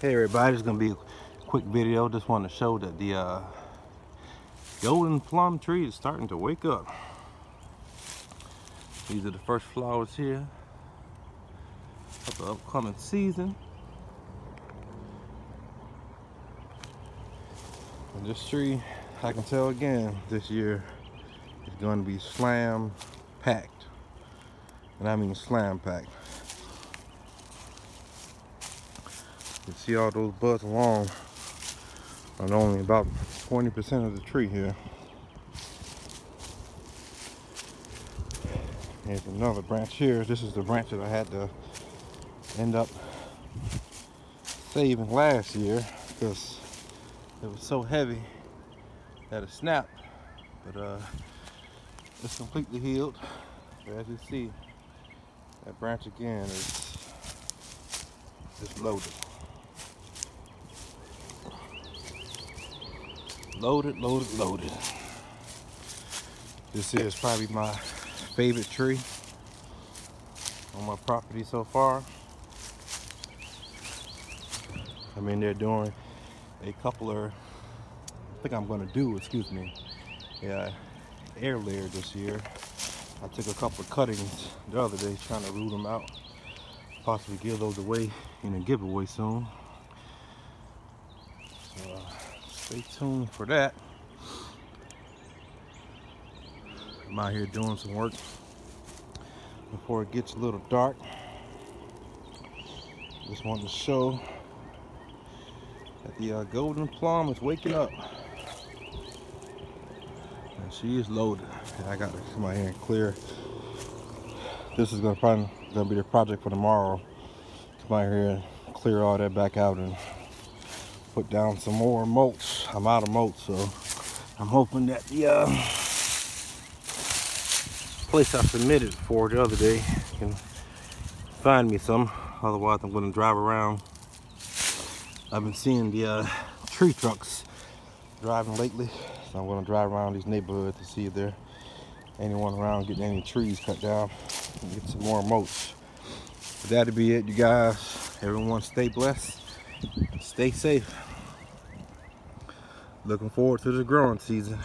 Hey everybody, it's gonna be a quick video. Just want to show that the golden plum tree is starting to wake up. These are the first flowers here of the upcoming season. And this tree, I can tell again, this year is going to be slam packed. And I mean slam packed. You see all those buds along on only about 20% of the tree here. Here's another branch here. This is the branch that I had to end up saving last year because it was so heavy that it snapped. But it's completely healed. But as you see, that branch again is just loaded. Loaded. This is probably my favorite tree on my property so far. I mean, they're doing a couple of, I think I'm gonna do, air layer this year. I took a couple of cuttings the other day trying to root them out. Possibly give those away in a giveaway soon. So, stay tuned for that. I'm out here doing some work before it gets a little dark. Just wanted to show that the golden plum is waking up. And she is loaded. And I got to come out here and clear. This is probably gonna be the project for tomorrow. Come out here and clear all that back out and put down some more mulch. I'm out of mulch, so I'm hoping that the place I submitted for the other day can find me some. Otherwise, I'm going to drive around. I've been seeing the tree trucks driving lately, so I'm going to drive around these neighborhoods to see if there's anyone around getting any trees cut down and get some more mulch. But that'll be it, you guys. Everyone stay blessed. Stay safe. Looking forward to the growing season.